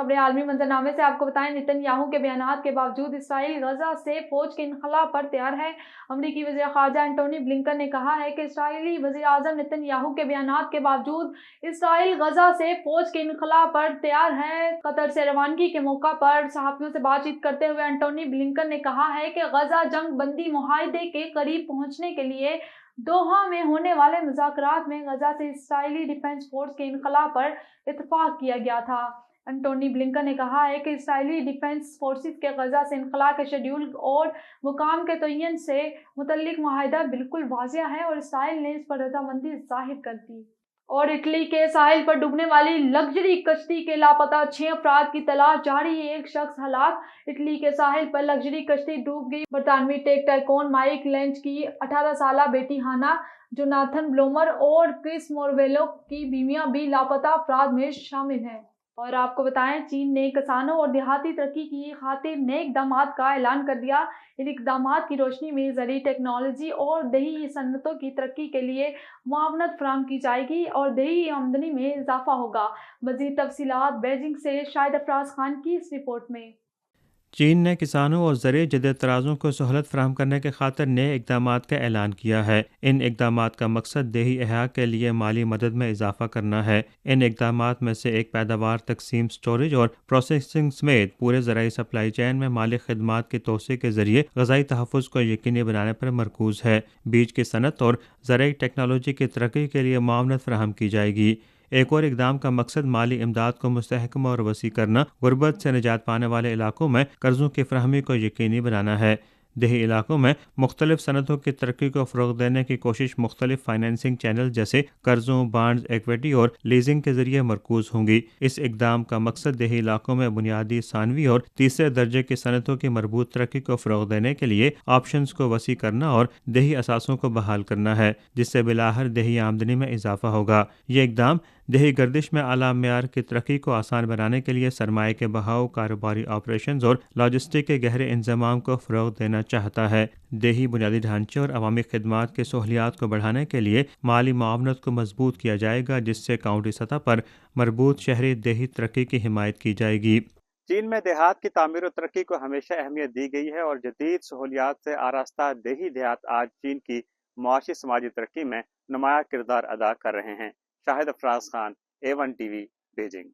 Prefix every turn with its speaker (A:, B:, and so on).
A: खबरें आलमी मंजरनामे से आपको बताएं, नेतन्याहू के बयानात के बावजूद इसराइल गजा से फौज के इनखला पर तैयार है। अमरीकी वज़ीर ख़ारजा एंटोनी ब्लिंकन ने कहा है कि इसराइली वज़ीर आज़म नेतन्याहू के बयानात के बावजूद इसराइल गजा से फौज के इनखला पर तैयार है। कतर से रवानगी के मौका पर सहाफ़ियों से बातचीत करते हुए एंटोनी ब्लिंकन ने कहा है कि गजा जंग बंदी मुआहदे के करीब पहुंचने के लिए दोहा में होने वाले मुज़ाकरात में गजा से इसराइली डिफेंस फोर्स के इनखला पर इत्तफाक किया गया था। एंटोनी ब्लिंकन ने कहा है कि इसराइली डिफेंस फोर्सेस के गजा से इनखला के शेड्यूल और मुकाम के तयन से मुतल्लिक मुआहदा बिल्कुल वाज़ेह है और इसराइल ने इस पर रजामंदी ज़ाहिर कर दी। और इटली के साहिल पर डूबने वाली लग्जरी कश्ती के लापता 6 अफराद की तलाश जारी है। एक शख्स हलाक। इटली के साहिल पर लग्जरी कश्ती डूब गई। बरतानवी टेक टाइकून माइक लेंच की 18 साला बेटी हाना, जोनाथन ब्लोमर और क्रिस मोरवेलो की बीवियां भी लापता अफराद में शामिल हैं। और आपको बताएं, चीन ने किसानों और देहाती तरक्की की खातिर नए इक़दामात का ऐलान कर दिया। इन इक़दामात की रोशनी में ज़रूरी टेक्नोलॉजी और देही सनअतों की तरक्की के लिए मुआवनत फराहम की जाएगी और देही आमदनी में इजाफा होगा। मज़ीद तफसीलात बीजिंग से शाहिद अफराज खान की इस रिपोर्ट में।
B: चीन ने किसानों और ज़रूरी जदीद तराजों को सहूलत फराहम करने के खातिर नए इक़दामात का ऐलान किया है। इन इक़दामात का मकसद देही अहया के लिए माली मदद में इजाफा करना है। इन इक़दामात में से एक पैदावार, तकसीम, स्टोरेज और प्रोसेसिंग समेत पूरे ज़राई सप्लाई चैन में माली खदमात की तोसी के ज़रिए ग़ज़ाई तहफ़्फ़ुज़ को यकीनी बनाने पर मरकूज़ है। बीज की सनत और ज़राई टेक्नोलॉजी की तरक्की के लिए मुआवनत फराहम की जाएगी। एक और इक़दाम का मकसद माली इमदाद को मुस्तहकम और वसी करना, गुर्बत से निजात पाने वाले इलाकों में कर्ज़ों की फ़राहमी को यकीनी बनाना है। देही इलाकों में मुख्तलिफ सनतों की तरक्की को फ़रोग़ देने की कोशिश मुख्तलिफ फाइनेंसिंग चैनल जैसे कर्ज़ों, बांड्स, इक्विटी और लीजिंग के ज़रिए मरकूज़ होंगी। इस इक़दाम का मकसद देही इलाकों में बुनियादी, सानवी और तीसरे दर्जे की सनतों की मरबूत तरक्की को फ़रोग़ देने के लिए ऑप्शंस को वसी करना और देही असासों को बहाल करना है, जिससे बिलाहर देही आमदनी में इजाफा होगा। ये इक़दाम देही गर्दिश में आला मेयार की तरक्की को आसान बनाने के लिए सरमाए के बहाव, कारोबारी ऑपरेशंस और लॉजिस्टिक के गहरे इंतज़ाम को फ़रोग़ देना चाहता है। देही बुनियादी ढांचे और अवामी खदमात की सहूलियात को बढ़ाने के लिए माली मुआवनत को मजबूत किया जाएगा, जिससे काउंटी सतह पर मरबूत शहरी देही तरक्की की हिमायत की जाएगी।
C: चीन में देहात की तामीर और तरक्की को हमेशा अहमियत दी गई है और जदीद सहूलियात से आरास्ता देही देहात आज चीन की मुआशी समाजी तरक्की में नुमाया किरदार अदा कर रहे हैं। Shahid Afraz Khan, A1 TV, Beijing.